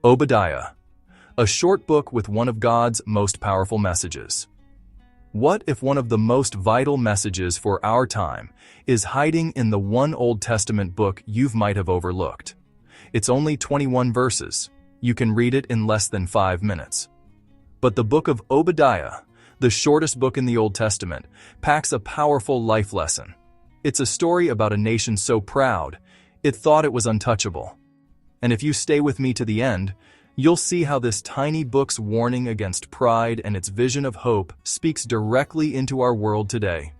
Obadiah, a short book with one of God's most powerful messages. What if one of the most vital messages for our time is hiding in the one Old Testament book you might have overlooked? It's only 21 verses. You can read it in less than 5 minutes. But the Book of Obadiah, the shortest book in the Old Testament, packs a powerful life lesson. It's a story about a nation so proud, it thought it was untouchable. And if you stay with me to the end, you'll see how this tiny book's warning against pride and its vision of hope speaks directly into our world today.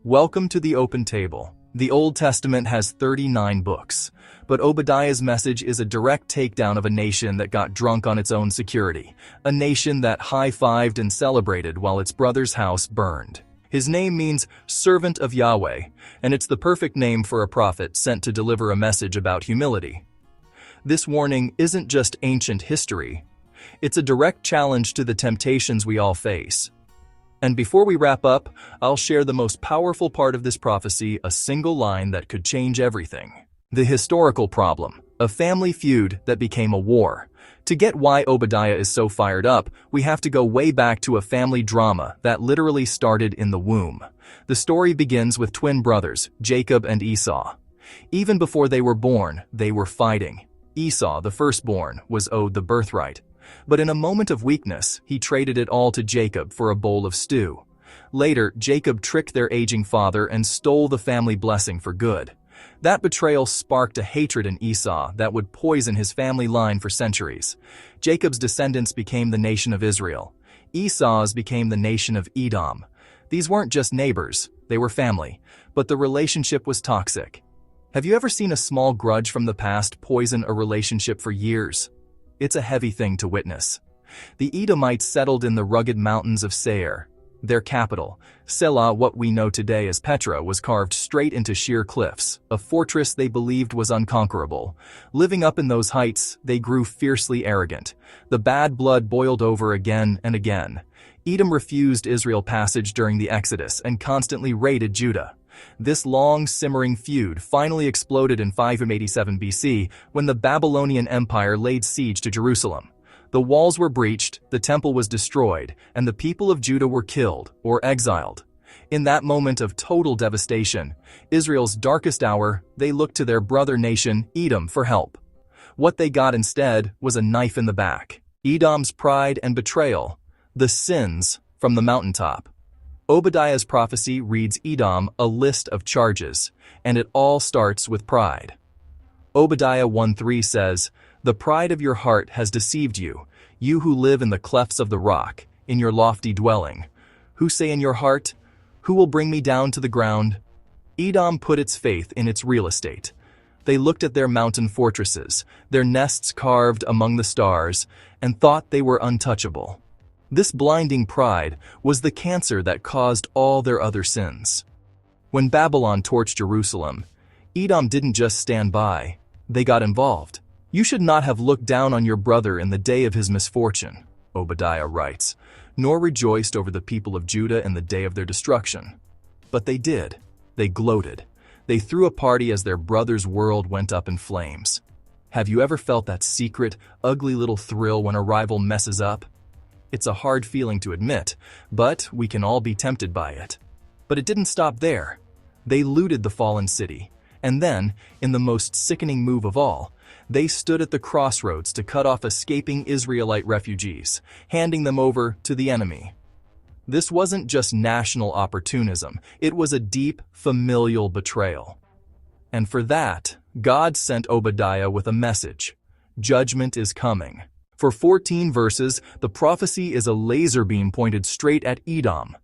Welcome to the Open Table. The Old Testament has 39 books, but Obadiah's message is a direct takedown of a nation that got drunk on its own security, a nation that high-fived and celebrated while its brother's house burned. His name means servant of Yahweh, and it's the perfect name for a prophet sent to deliver a message about humility. This warning isn't just ancient history, it's a direct challenge to the temptations we all face. And before we wrap up, I'll share the most powerful part of this prophecy, a single line that could change everything. The historical problem, a family feud that became a war. To get why Obadiah is so fired up, we have to go way back to a family drama that literally started in the womb. The story begins with twin brothers, Jacob and Esau. Even before they were born, they were fighting. Esau, the firstborn, was owed the birthright. But in a moment of weakness, he traded it all to Jacob for a bowl of stew. Later, Jacob tricked their aging father and stole the family blessing for good. That betrayal sparked a hatred in Esau that would poison his family line for centuries. Jacob's descendants became the nation of Israel. Esau's became the nation of Edom. These weren't just neighbors, they were family, but the relationship was toxic. Have you ever seen a small grudge from the past poison a relationship for years? It's a heavy thing to witness. The Edomites settled in the rugged mountains of Seir. Their capital, Selah, what we know today as Petra, was carved straight into sheer cliffs, a fortress they believed was unconquerable. Living up in those heights, they grew fiercely arrogant. The bad blood boiled over again and again. Edom refused Israel passage during the Exodus and constantly raided Judah. This long, simmering feud finally exploded in 587 BC when the Babylonian Empire laid siege to Jerusalem. The walls were breached, the temple was destroyed, and the people of Judah were killed or exiled. In that moment of total devastation, Israel's darkest hour, they looked to their brother nation, Edom, for help. What they got instead was a knife in the back. Edom's pride and betrayal, the sins from the mountaintop. Obadiah's prophecy reads Edom a list of charges, and it all starts with pride. Obadiah 1:3 says, "The pride of your heart has deceived you, you who live in the clefts of the rock, in your lofty dwelling. Who say in your heart, 'Who will bring me down to the ground?'" Edom put its faith in its real estate. They looked at their mountain fortresses, their nests carved among the stars, and thought they were untouchable. This blinding pride was the cancer that caused all their other sins. When Babylon torched Jerusalem, Edom didn't just stand by, they got involved. "You should not have looked down on your brother in the day of his misfortune," Obadiah writes, "nor rejoiced over the people of Judah in the day of their destruction." But they did. They gloated. They threw a party as their brother's world went up in flames. Have you ever felt that secret, ugly little thrill when a rival messes up? It's a hard feeling to admit, but we can all be tempted by it. But it didn't stop there. They looted the fallen city, and then, in the most sickening move of all, they stood at the crossroads to cut off escaping Israelite refugees, handing them over to the enemy. This wasn't just national opportunism, it was a deep, familial betrayal. And for that, God sent Obadiah with a message. Judgment is coming. For 14 verses, the prophecy is a laser beam pointed straight at Edom.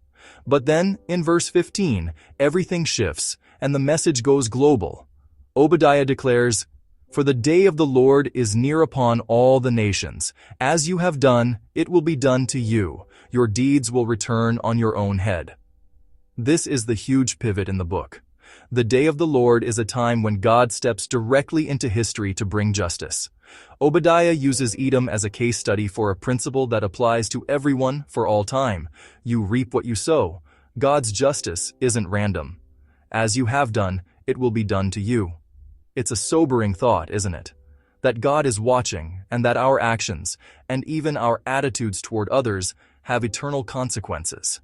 But then, in verse 15, everything shifts, and the message goes global. Obadiah declares, "For the day of the Lord is near upon all the nations. As you have done, it will be done to you. Your deeds will return on your own head." This is the huge pivot in the book. The day of the Lord is a time when God steps directly into history to bring justice. Obadiah uses Edom as a case study for a principle that applies to everyone for all time. You reap what you sow. God's justice isn't random. As you have done, it will be done to you. It's a sobering thought, isn't it? that God is watching and that our actions, and even our attitudes toward others, have eternal consequences.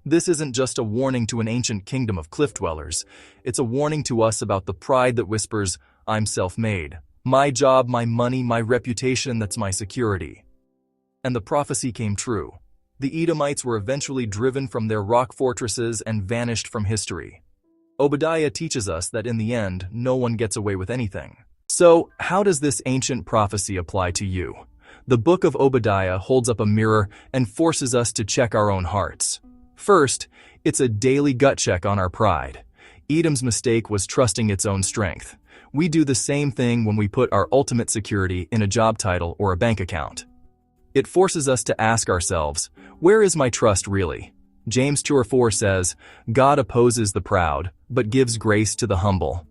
This isn't just a warning to an ancient kingdom of cliff dwellers. It's a warning to us about the pride that whispers, "I'm self-made. My job, my money, my reputation, that's my security." And the prophecy came true. The Edomites were eventually driven from their rock fortresses and vanished from history. Obadiah teaches us that in the end, no one gets away with anything. So, how does this ancient prophecy apply to you? The Book of Obadiah holds up a mirror and forces us to check our own hearts. First, it's a daily gut check on our pride. Edom's mistake was trusting its own strength. We do the same thing when we put our ultimate security in a job title or a bank account. It forces us to ask ourselves, where is my trust really? James 2:4 says, God opposes the proud, but gives grace to the humble.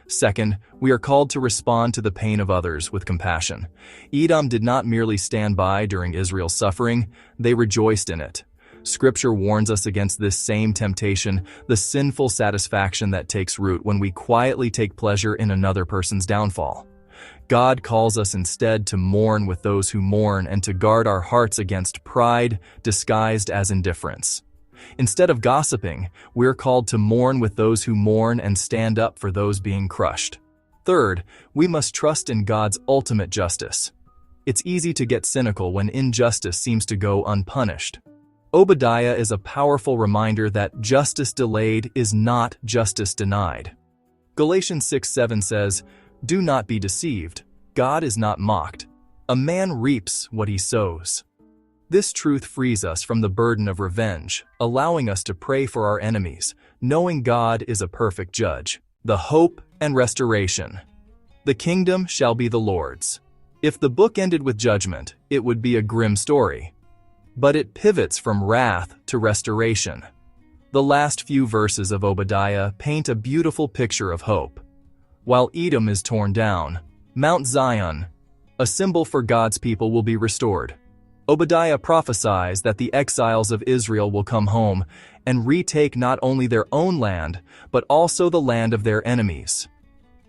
Second, we are called to respond to the pain of others with compassion. Edom did not merely stand by during Israel's suffering, they rejoiced in it. Scripture warns us against this same temptation, the sinful satisfaction that takes root when we quietly take pleasure in another person's downfall. God calls us instead to mourn with those who mourn and to guard our hearts against pride disguised as indifference. Instead of gossiping, we're called to mourn with those who mourn and stand up for those being crushed. Third, we must trust in God's ultimate justice. It's easy to get cynical when injustice seems to go unpunished. Obadiah is a powerful reminder that justice delayed is not justice denied. Galatians 6:7 says, "Do not be deceived. God is not mocked. A man reaps what he sows." This truth frees us from the burden of revenge, allowing us to pray for our enemies, knowing God is a perfect judge. The hope and restoration. The kingdom shall be the Lord's. If the book ended with judgment, it would be a grim story. But it pivots from wrath to restoration. The last few verses of Obadiah paint a beautiful picture of hope. While Edom is torn down, Mount Zion, a symbol for God's people, will be restored. Obadiah prophesies that the exiles of Israel will come home and retake not only their own land, but also the land of their enemies.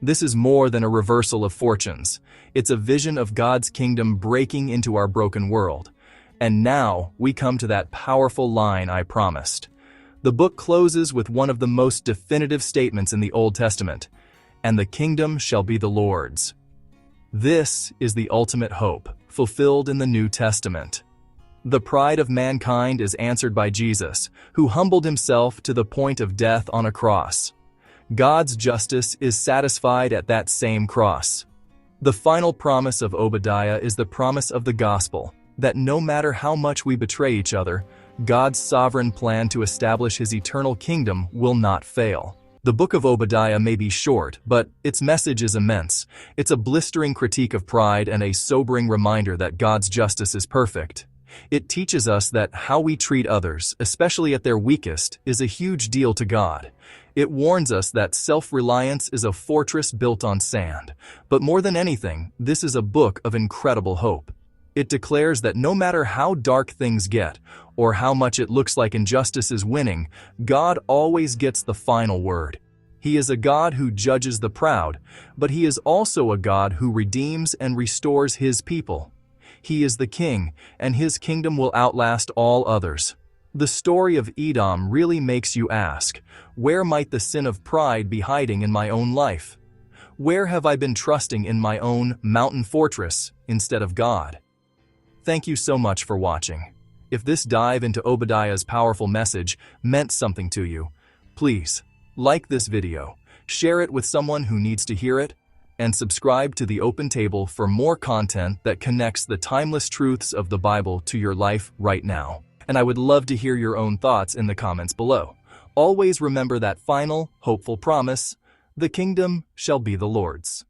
This is more than a reversal of fortunes. It's a vision of God's kingdom breaking into our broken world. And now we come to that powerful line I promised. The book closes with one of the most definitive statements in the Old Testament, "And the kingdom shall be the Lord's." This is the ultimate hope, fulfilled in the New Testament. The pride of mankind is answered by Jesus, who humbled himself to the point of death on a cross. God's justice is satisfied at that same cross. The final promise of Obadiah is the promise of the gospel, that no matter how much we betray each other, God's sovereign plan to establish his eternal kingdom will not fail. The Book of Obadiah may be short, but its message is immense. It's a blistering critique of pride and a sobering reminder that God's justice is perfect. It teaches us that how we treat others, especially at their weakest, is a huge deal to God. It warns us that self-reliance is a fortress built on sand. But more than anything, this is a book of incredible hope. It declares that no matter how dark things get, or how much it looks like injustice is winning, God always gets the final word. He is a God who judges the proud, but he is also a God who redeems and restores his people. He is the king, and his kingdom will outlast all others. The story of Edom really makes you ask, where might the sin of pride be hiding in my own life? Where have I been trusting in my own mountain fortress instead of God? Thank you so much for watching. If this dive into Obadiah's powerful message meant something to you, please like this video, share it with someone who needs to hear it, and subscribe to the Open Table for more content that connects the timeless truths of the Bible to your life right now. And I would love to hear your own thoughts in the comments below. Always remember that final, hopeful promise, the kingdom shall be the Lord's.